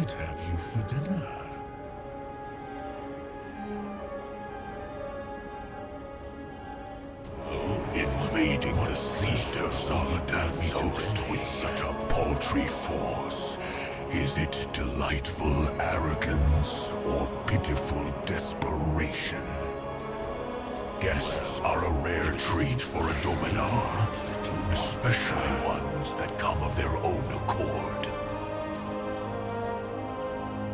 What have you for dinner? Invading the seat of Solitath's host with such a paltry force. Is it delightful arrogance or pitiful desperation? Guests are a rare treat for a Dominar, especially ones that come of their own accord.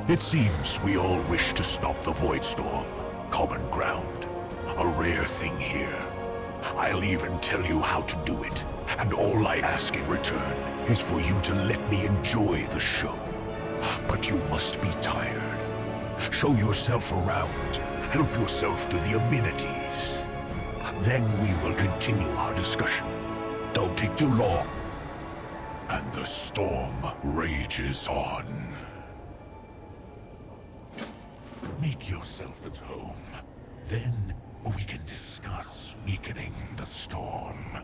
It seems we all wish to stop the Void Storm, common ground, a rare thing here. I'll even tell you how to do it, and all I ask in return is for you to let me enjoy the show. But you must be tired. Show yourself around. Help yourself to the amenities. Then we will continue our discussion. Don't take too long. And the storm rages on. Make yourself at home. Then we can discuss weakening the storm.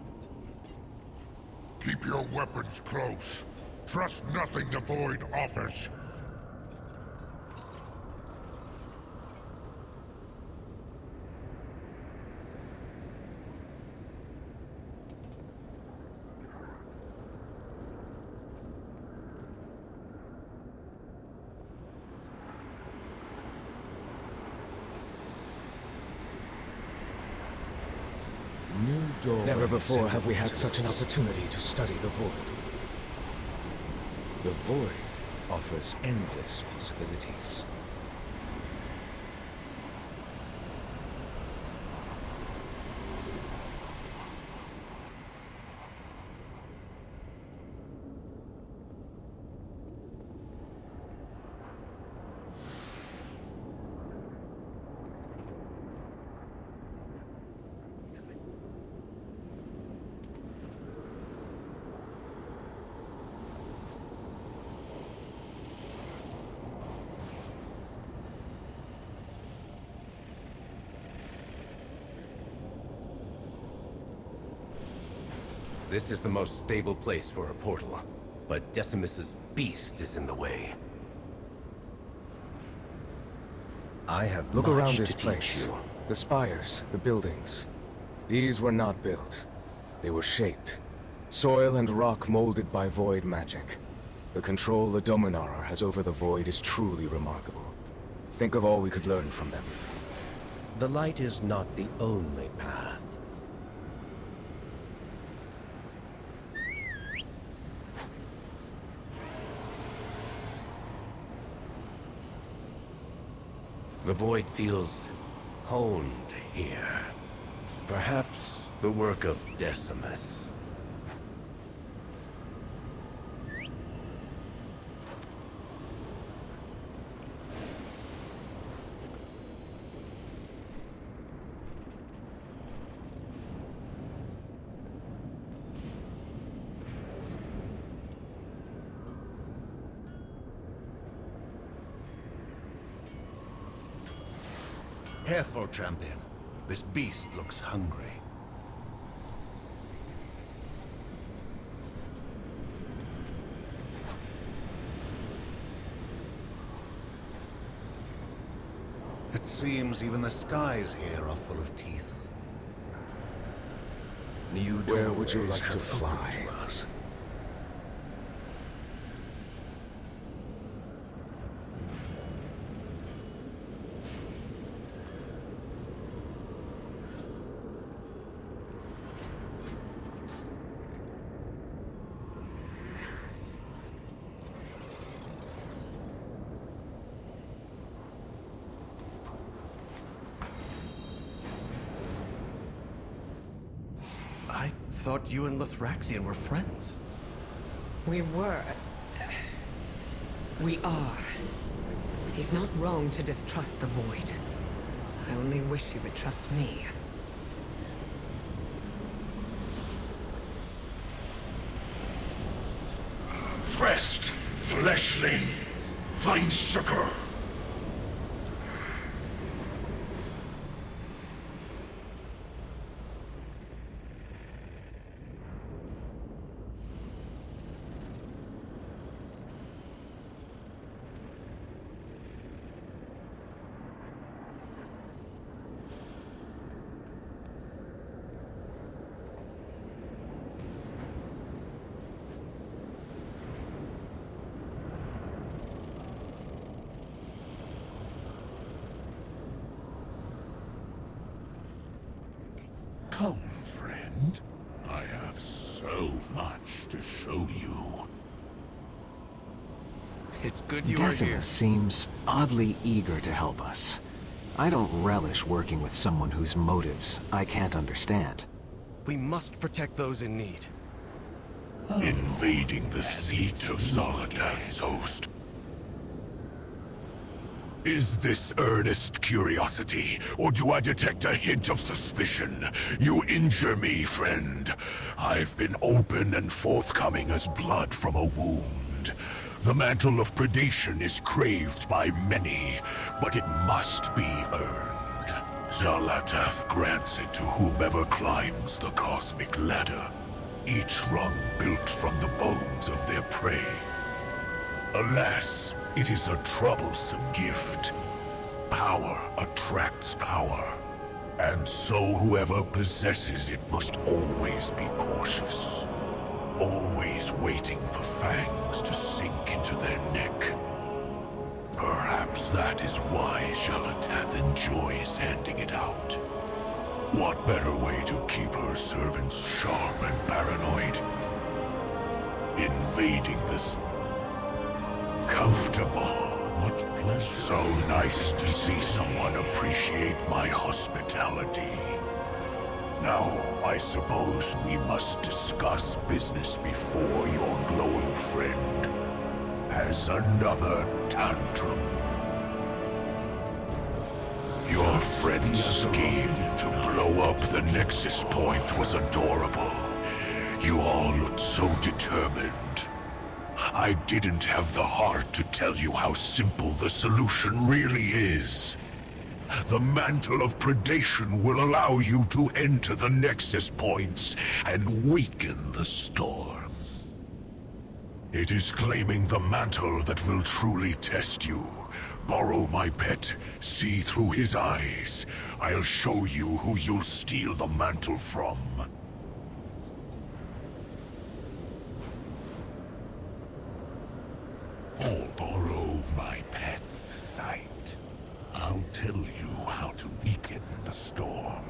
Keep your weapons close. Trust nothing the Void offers. Never before have we had such an opportunity to study the Void. The Void offers endless possibilities. This is the most stable place for a portal, but Decimus's beast is in the way. I have Look much around to this teach place. you. The spires, the buildings. These were not built. They were shaped. Soil and rock molded by Void magic. The control the Dominarar has over the Void is truly remarkable. Think of all we could learn from them. The light is not the only path. The Void feels honed here. Perhaps the work of Decimus. Careful, champion. This beast looks hungry. It seems even the skies here are full of teeth. Where would you like to fly? I thought you and Lithraxian were friends. We were. We are. He's not wrong to distrust the Void. I only wish he would trust me. Rest, fleshling. Find succor. to show you. It's good you are here. Decimus seems oddly eager to help us. I don't relish working with someone whose motives I can't understand. We must protect those in need. Invading the seat of Zolotath's host. Is this earnest curiosity, or do I detect a hint of suspicion? You injure me, friend. I've been open and forthcoming as blood from a wound. The mantle of predation is craved by many, but it must be earned. Zolotath grants it to whomever climbs the cosmic ladder, each rung built from the bones of their prey. Alas, it is a troublesome gift. Power attracts power, and so whoever possesses it must always be cautious. Always waiting for fangs to sink into their neck. Perhaps that is why Zolotath enjoys handing it out. What better way to keep her servants sharp and paranoid? Invading this comfortable. What pleasure. So nice to see someone appreciate my hospitality. Now, I suppose we must discuss business before your glowing friend has another tantrum. Your friend's scheme to blow up the Nexus Point was adorable. You all looked so determined. I didn't have the heart to tell you how simple the solution really is. The mantle of predation will allow you to enter the Nexus Points and weaken the storm. It is claiming the mantle that will truly test you. Borrow my pet, see through his eyes. I'll show you who you'll steal the mantle from. Or borrow my pet's sight. I'll tell you how to weaken the storm.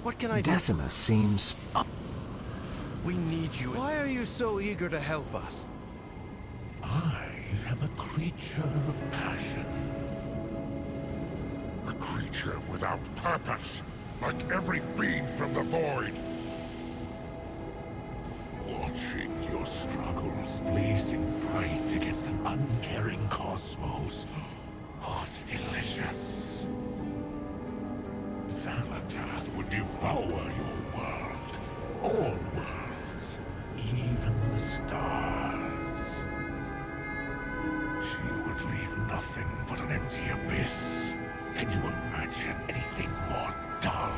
What can I do? Decimus seems... We need you. Why are you so eager to help us? I am a creature of passion. A creature without purpose, like every fiend from the void. Watching your struggles blazing bright against an uncaring cosmos. Oh, it's delicious. Zolotath would devour your world. All worlds. Even the stars. She would leave nothing but an empty abyss. Can you imagine anything more dull?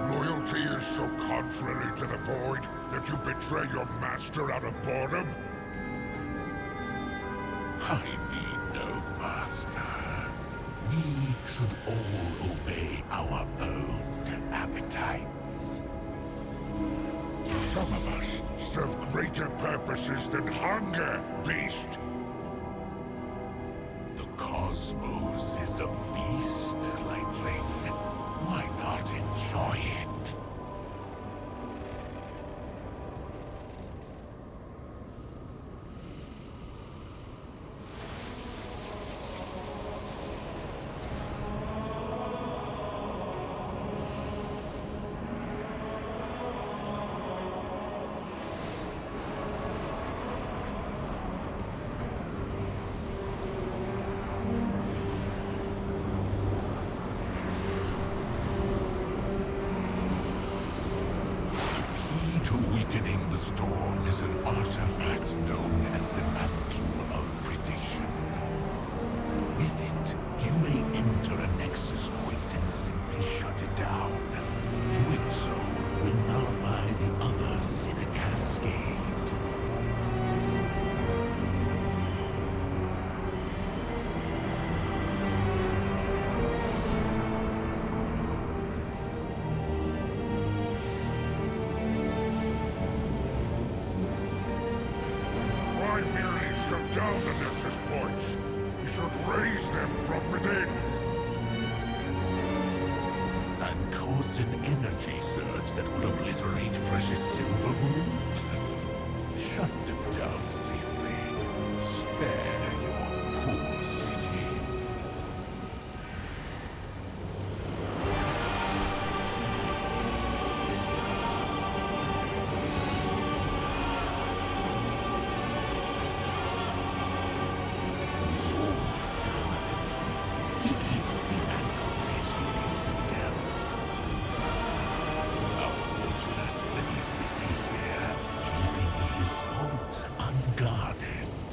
Loyalty is so contrary to the void that you betray your master out of boredom? I need no master. We should all obey our own appetites. Some of us serve greater purposes than hunger, beast. The cosmos is a feast, lightling. Why not enjoy it? To weakening the storm is an artifact known as the Mantle of Predation. With it, you may enter a Nexus Point and simply shut it down. Doing so will nullify the others in a cascade. Why merely shut down the Nexus Points? We should raise them from within. And and cause an energy surge that would obliterate precious Silver Moon? Shut them down safely. Spare your poor city. He keeps the mantle against your citadel. How fortunate that he's busy here, leaving his vault unguarded.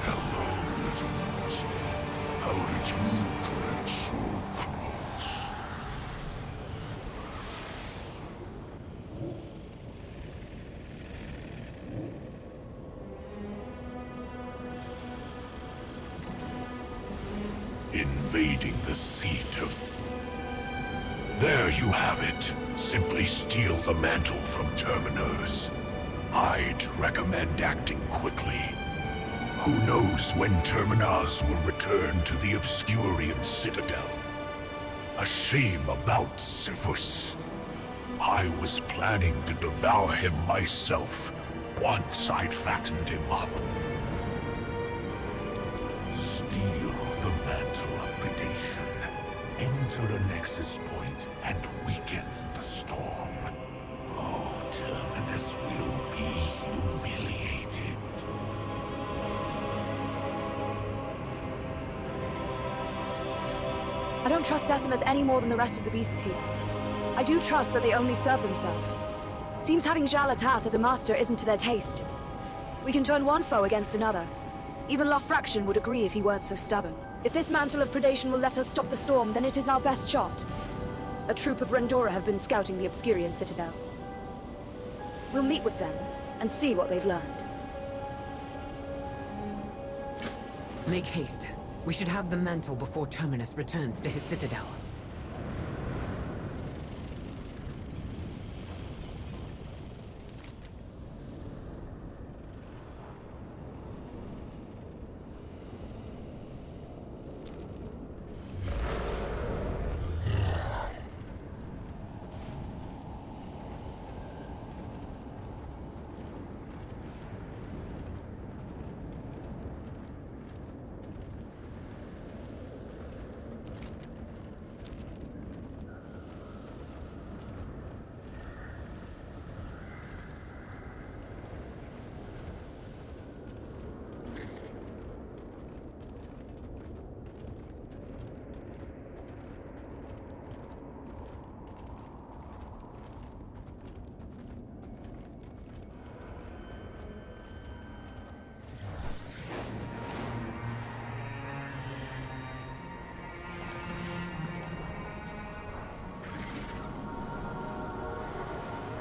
Hello, little morsel. How did you drift so close? Invading the seat of... There you have it. Simply steal the mantle from Terminus. I'd recommend acting quickly. Who knows when Terminus will return to the Obscurian Citadel? A shame about Sisyphus. I was planning to devour him myself once I'd fattened him up. Steal the mantle of predation. Enter a nexus point and weaken the storm. Oh, Terminus will be humiliated. I don't trust Decimus any more than the rest of the beasts here. I do trust that they only serve themselves. Seems having Jalatath as a master isn't to their taste. We can turn one foe against another. Even Lofraction would agree if he weren't so stubborn. If this mantle of predation will let us stop the storm, then it is our best shot. A troop of Rendora have been scouting the Obscurian Citadel. We'll meet with them and see what they've learned. Make haste. We should have the mantle before Terminus returns to his citadel.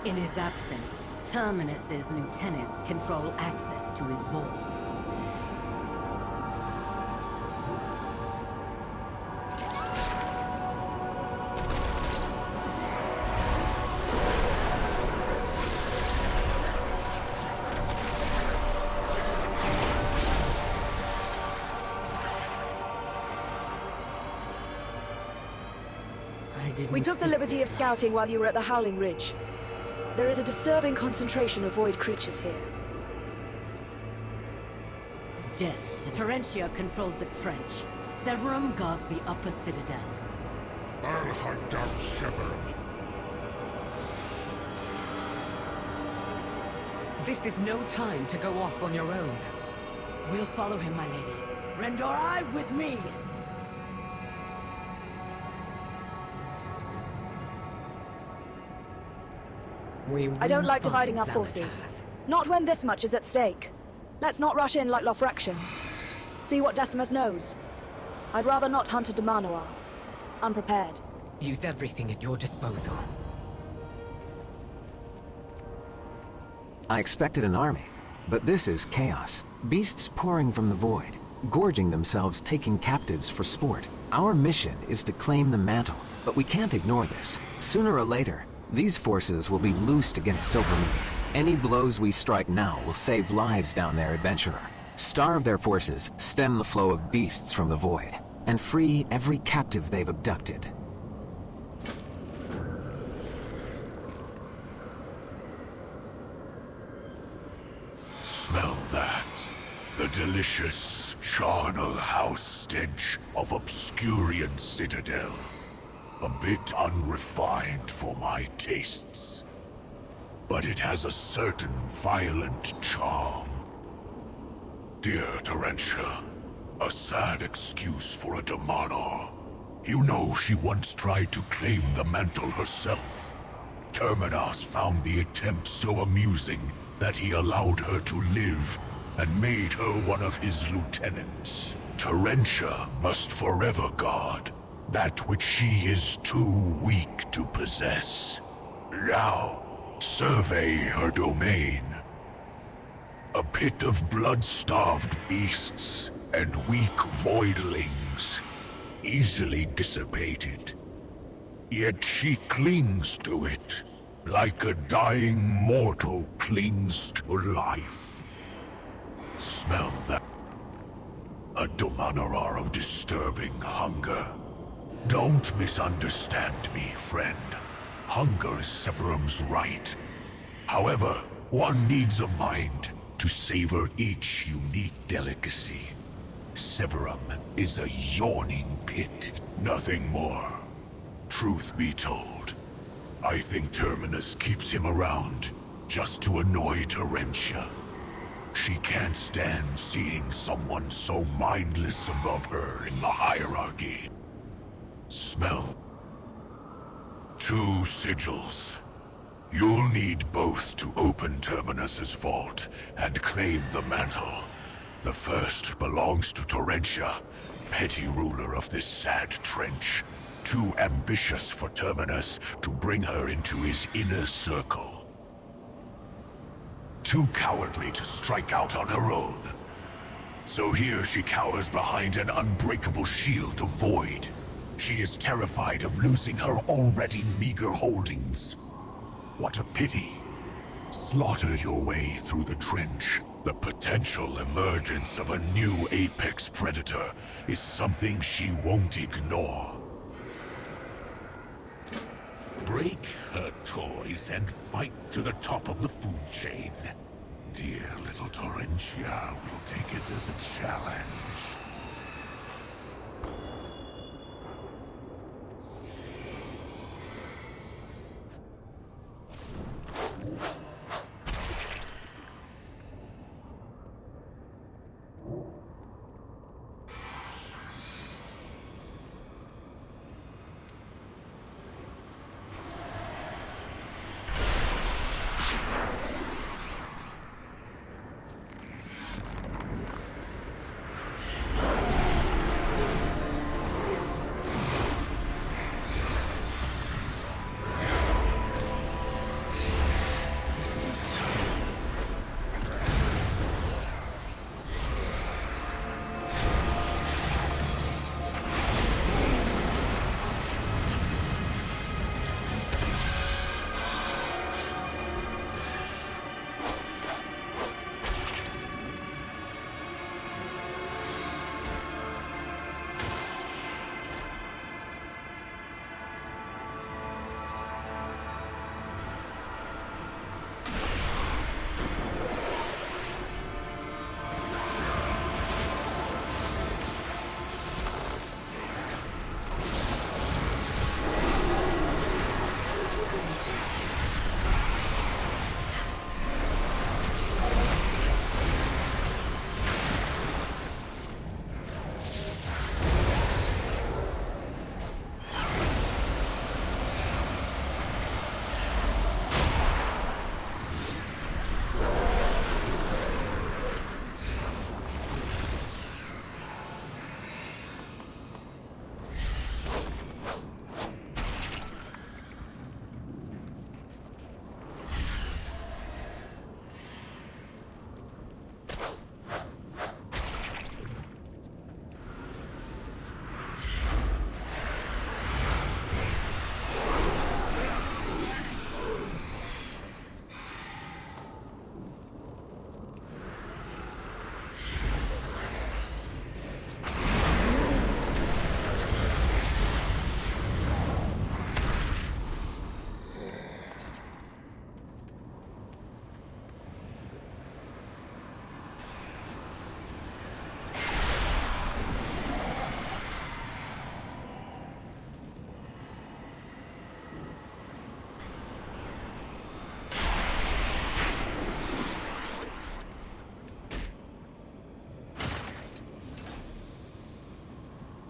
In his absence, Terminus's lieutenants control access to his vault. We took the liberty of scouting while you were at the Howling Ridge. There is a disturbing concentration of void creatures here. Death. Terentia controls the trench. Severum guards the upper citadel. I'll hunt down Severum. This is no time to go off on your own. We'll follow him, my lady. Rendora, with me! I don't like dividing our forces. Not when this much is at stake. Let's not rush in like Lofraction. See what Decimus knows. I'd rather not hunt a Demanoir. Unprepared. Use everything at your disposal. I expected an army, but this is chaos. Beasts pouring from the void, gorging themselves, taking captives for sport. Our mission is to claim the mantle, but we can't ignore this. Sooner or later, these forces will be loosed against Silvermoon. Any blows we strike now will save lives down there, adventurer. Starve their forces, stem the flow of beasts from the void, and free every captive they've abducted. Smell that. The delicious, charnel house stench of Obscurian Citadel. A bit unrefined for my tastes. But it has a certain violent charm. Dear Terentia, a sad excuse for a Damanor. You know she once tried to claim the mantle herself. Terminos found the attempt so amusing that he allowed her to live and made her one of his lieutenants. Terentia must forever guard that which she is too weak to possess. Now, survey her domain. A pit of blood-starved beasts and weak voidlings, easily dissipated. Yet she clings to it, like a dying mortal clings to life. Smell that. A Damanor of disturbing hunger. Don't misunderstand me, friend. Hunger is Severum's right. However, one needs a mind to savor each unique delicacy. Severum is a yawning pit, nothing more. Truth be told, I think Terminus keeps him around just to annoy Terentia. She can't stand seeing someone so mindless above her in the hierarchy. Smell. 2 sigils. You'll need both to open Terminus's vault and claim the mantle. The first belongs to Terentia, petty ruler of this sad trench. Too ambitious for Terminus to bring her into his inner circle. Too cowardly to strike out on her own. So here she cowers behind an unbreakable shield of void. She is terrified of losing her already meager holdings. What a pity. Slaughter your way through the trench. The potential emergence of a new apex predator is something she won't ignore. Break her toys and fight to the top of the food chain. Dear little Terentia will take it as a challenge.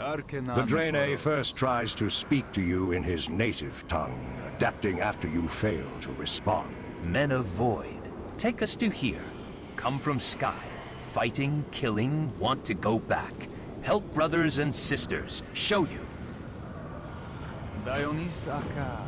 The Draenei first tries to speak to you in his native tongue, adapting after you fail to respond. Men of Void, take us to here. Come from Sky. Fighting, killing, want to go back. Help brothers and sisters. Show you. Dionysaka.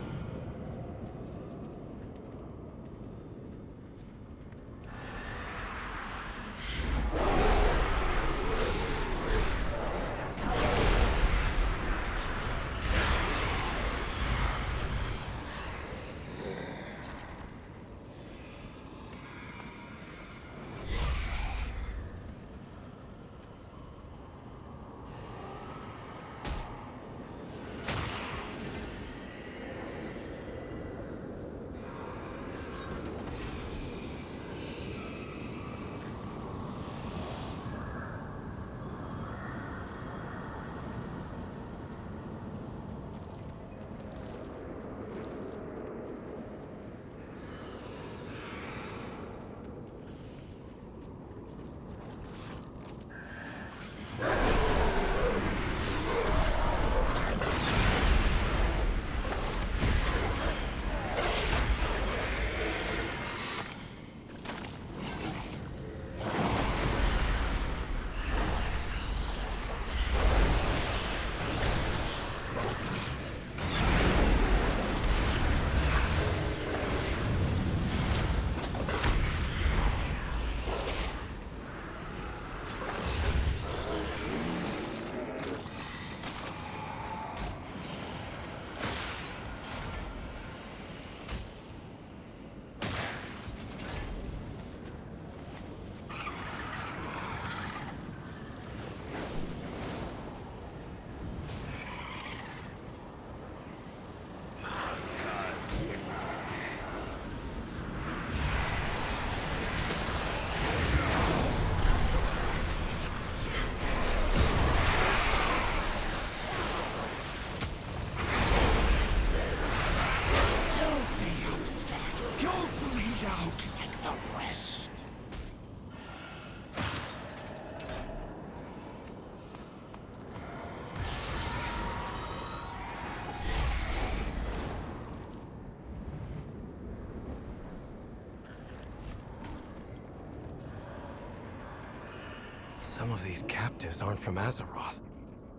Some of these captives aren't from Azeroth.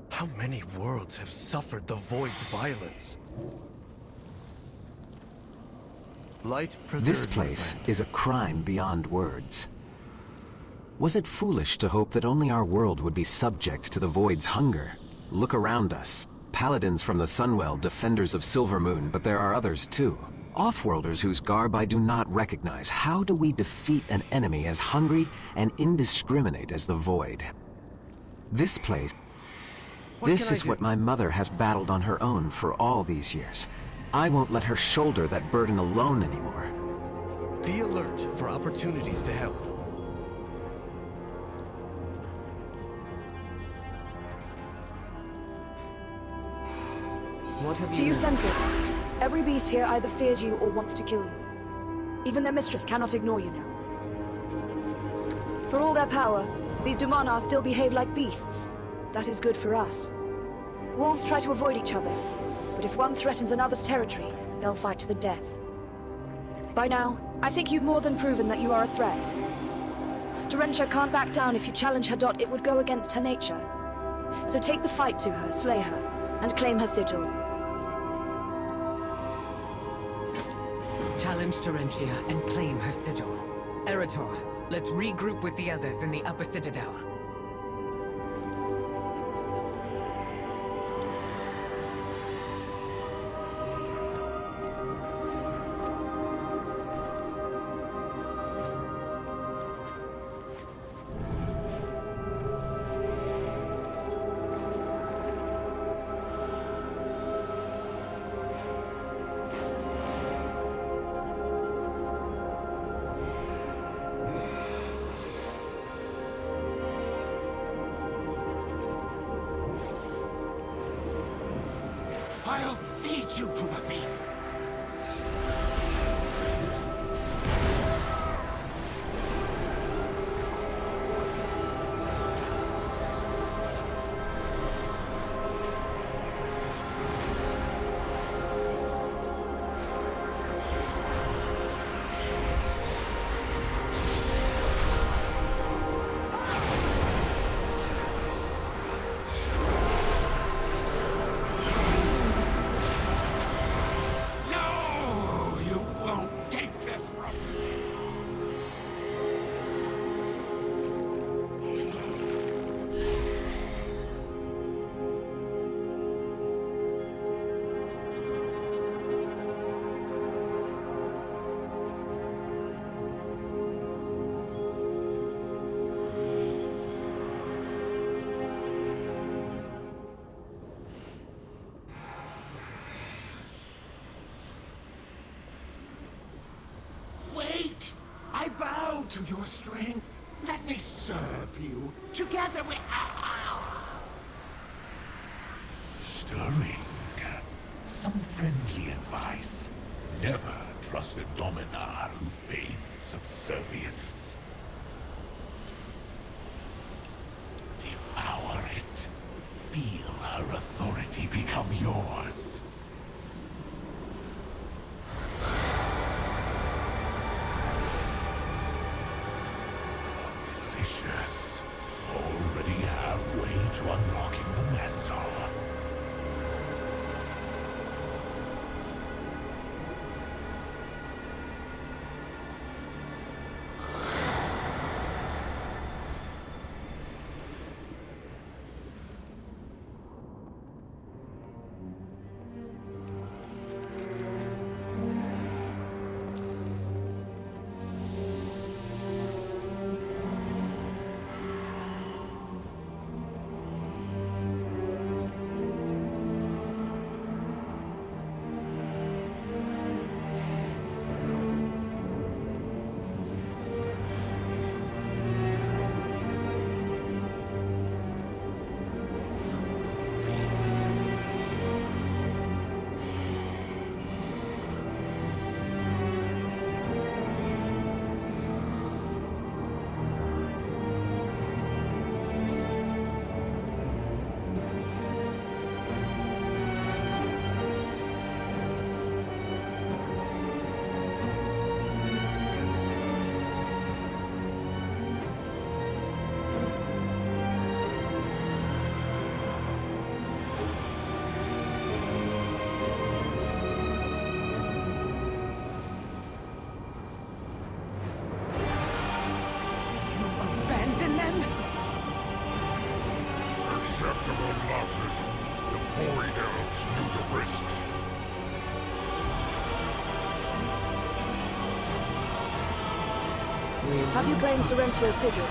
How many worlds have suffered the Void's violence? Light preserve This place is a crime beyond words. Was it foolish to hope that only our world would be subject to the Void's hunger? Look around us. Paladins from the Sunwell, defenders of Silvermoon, but there are others too. Offworlders whose garb I do not recognize. How do we defeat an enemy as hungry and indiscriminate as the Void? This place... This is what my mother has battled on her own for all these years. I won't let her shoulder that burden alone anymore. Be alert for opportunities to help. What have you... Do you sense it? Every beast here either fears you or wants to kill you. Even their mistress cannot ignore you now. For all their power, these Dumanar still behave like beasts. That is good for us. Wolves try to avoid each other, but if one threatens another's territory, they'll fight to the death. By now, I think you've more than proven that you are a threat. Terentia can't back down. If you challenge her, it would go against her nature. So take the fight to her, slay her, and claim her sigil. Challenge Terentia and claim her sigil. Erator, let's regroup with the others in the upper citadel. I'll feed you to the beasts! to your strength? Let me serve you. Together we... Stirring. Some friendly advice. Never trust a Dominar who feigns subservience. Devour it. Feel her authority become yours. Delicious. Already halfway to unlocking the mantle. Acceptable losses. The Void Elves knew the risks. Have you claimed torrential sigil?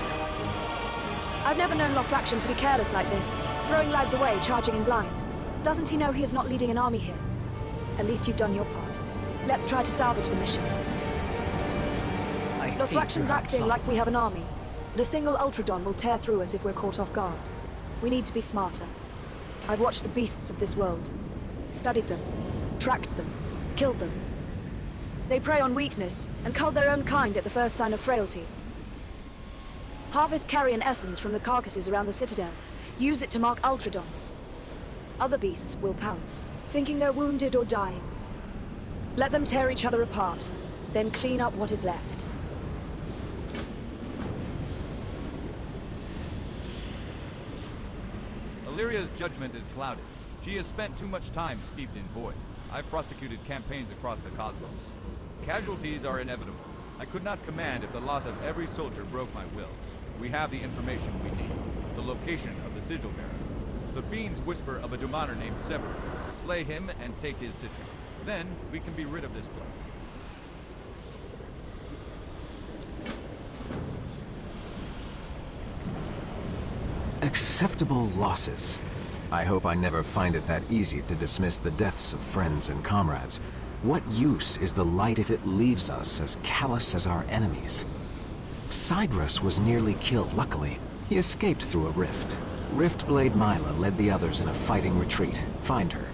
I've never known Lothraction to be careless like this, throwing lives away, charging in blind. Doesn't he know he is not leading an army here? At least you've done your part. Let's try to salvage the mission. Lothraction's acting like we have an army, but a single Ultradon will tear through us if we're caught off guard. We need to be smarter. I've watched the beasts of this world, studied them, tracked them, killed them. They prey on weakness and cull their own kind at the first sign of frailty. Harvest carrion essence from the carcasses around the Citadel. Use it to mark Ultradons. Other beasts will pounce, thinking they're wounded or dying. Let them tear each other apart, then clean up what is left. Illyria's judgment is clouded. She has spent too much time steeped in void. I've prosecuted campaigns across the cosmos. Casualties are inevitable. I could not command if the loss of every soldier broke my will. We have the information we need. The location of the sigil bearer. The fiends whisper of a Dumaner named Sever. Slay him and take his sigil. Then we can be rid of this place. Acceptable losses. I hope I never find it that easy to dismiss the deaths of friends and comrades. What use is the light if it leaves us as callous as our enemies? Cydrus was nearly killed, luckily. He escaped through a rift. Riftblade Mila led the others in a fighting retreat. Find her.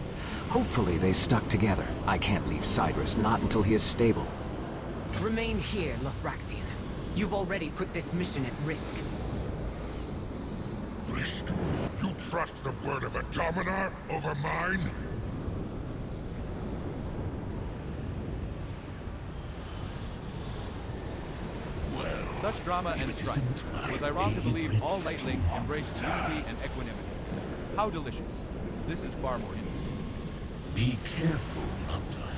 Hopefully they stuck together. I can't leave Cydrus, not until he is stable. Remain here, Lothraxian. You've already put this mission at risk. Risk? You trust the word of a Dominar over mine? Such drama and strife. Was I wrong to believe all lightlings embrace unity and equanimity? How delicious. This is far more interesting. Be careful not to have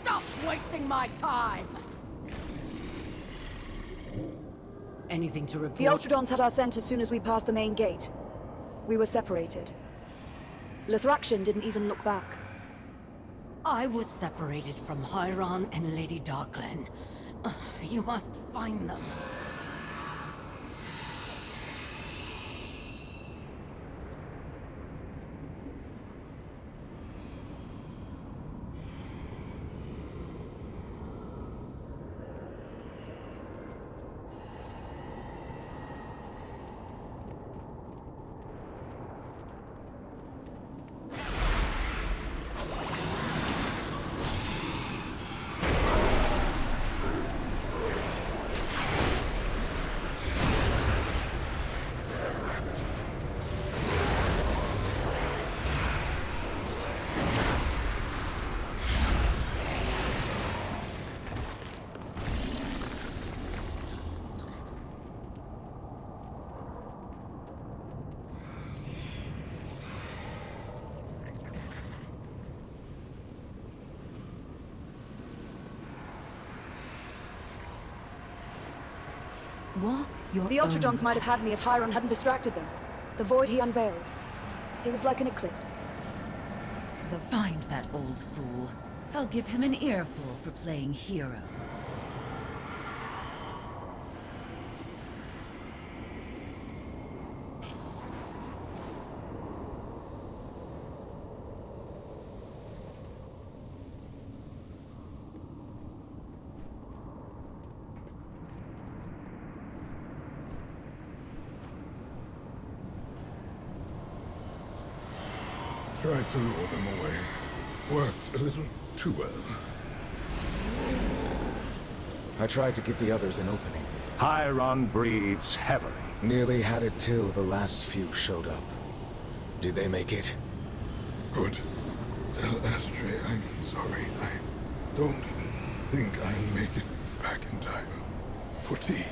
Stop wasting my time! Anything to report? The Ultradons had our scent as soon as we passed the main gate. We were separated. Lithraction didn't even look back. I was separated from Hyron and Lady Darklen. You must find them. Walk your The Ultradons might have had me if Hyron hadn't distracted them. The void he unveiled. It was like an eclipse. Find that old fool. I'll give him an earful for playing hero. Tried to lure them away. Worked a little too well. I tried to give the others an opening. Hyron breathes heavily. Nearly had it till the last few showed up. Did they make it? Good. Tell Astray I'm sorry. I don't think I'll make it back in time for tea.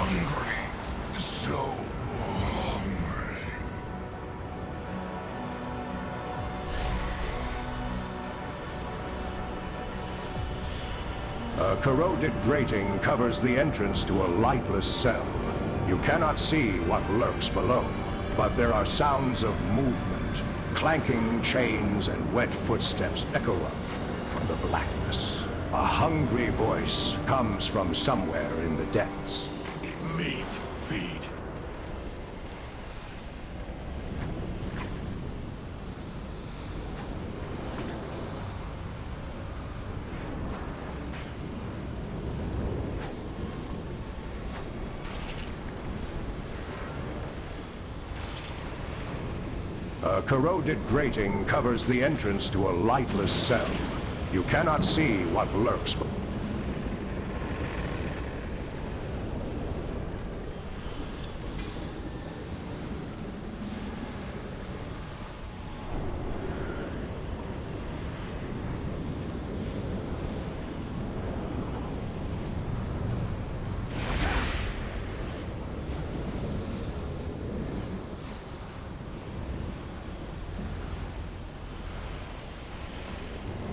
hungry. So hungry. A corroded grating covers the entrance to a lightless cell. You cannot see what lurks below, but there are sounds of movement. Clanking chains and wet footsteps echo up from the blackness. A hungry voice comes from somewhere in the depths. Meat, feed. A corroded grating covers the entrance to a lightless cell. You cannot see what lurks below.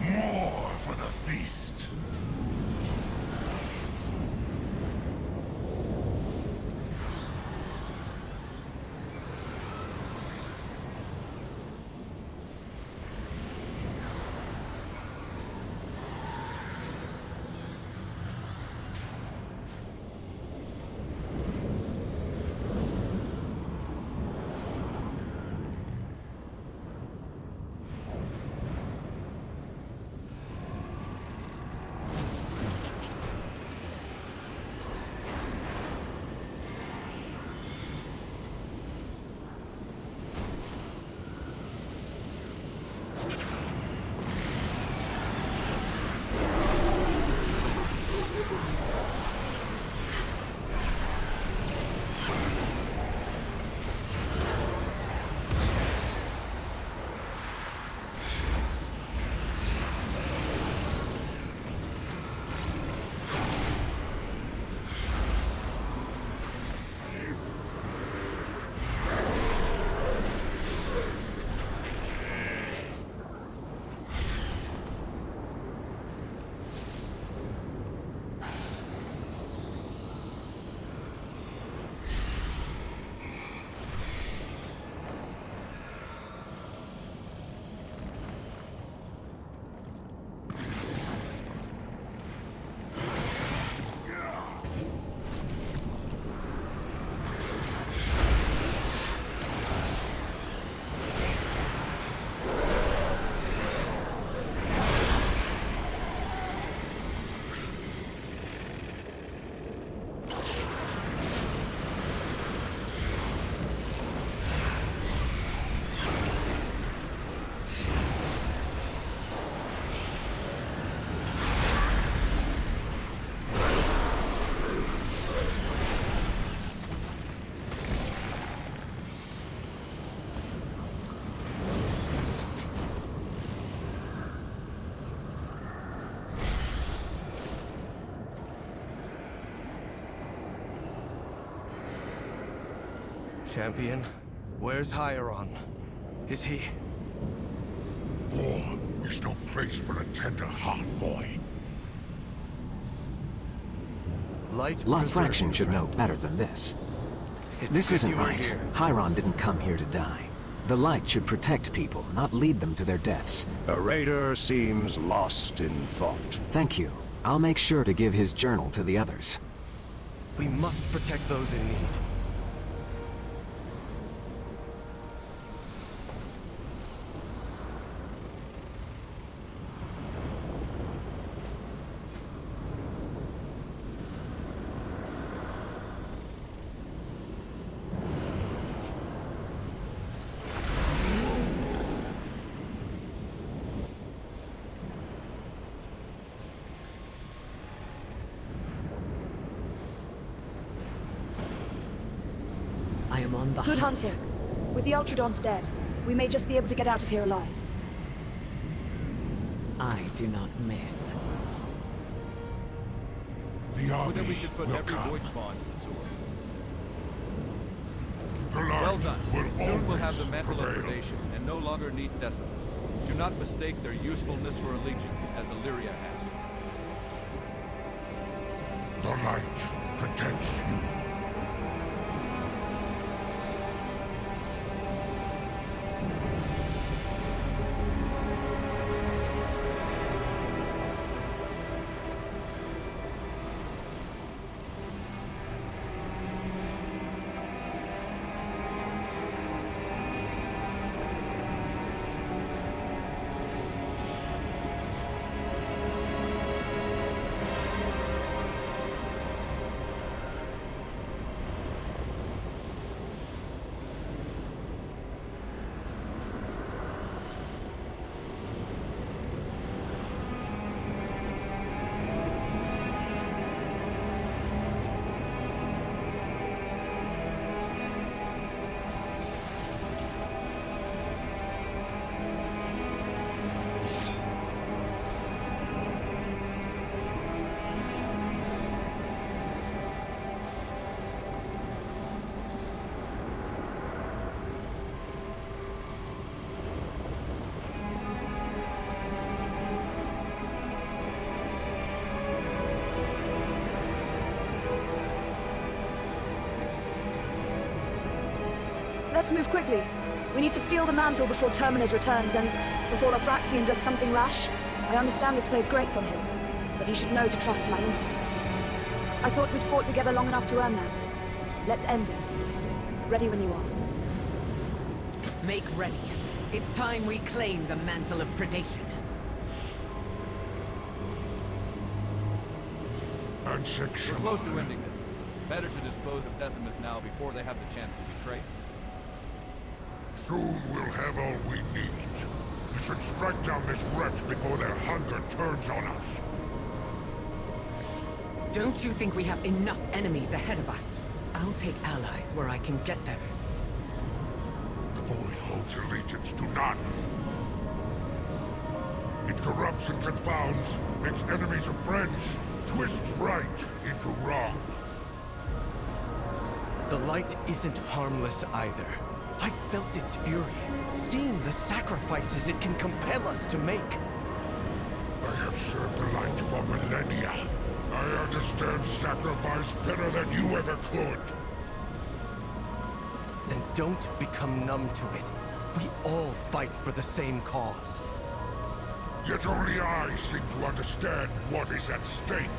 More for the feast. Champion, where's Hieron? Is he... War is no place for a tender heart, boy. Light Lothraction should know better than this. This isn't right. Here. Hieron didn't come here to die. The light should protect people, not lead them to their deaths. A raider seems lost in thought. Thank you. I'll make sure to give his journal to the others. We must protect those in need. I am on the Good hunt here. With the Ultradons dead, we may just be able to get out of here alive. I do not miss. The Or army then we could put will every come. void spawn to the sword. have the mantle of predation and no longer need Decimus. Do not mistake their usefulness for allegiance, as Illyria has. The light protects you. Let's move quickly. We need to steal the mantle before Terminus returns and before the Phyraxian does something rash. I understand this place grates on him, but he should know to trust my instincts. I thought we'd fought together long enough to earn that. Let's end this. Ready when you are. Make ready. It's time we claim the mantle of predation. And We're close to ending this. Better to dispose of Decimus now before they have the chance to betray us. Soon we'll have all we need. We should strike down this wretch before their hunger turns on us. Don't you think we have enough enemies ahead of us? I'll take allies where I can get them. The Void holds allegiance to none. It corrupts and confounds, makes enemies of friends, twists right into wrong. The light isn't harmless either. I felt its fury, seen the sacrifices it can compel us to make. I have served the light for millennia. I understand sacrifice better than you ever could. Then don't become numb to it. We all fight for the same cause. Yet only I seem to understand what is at stake.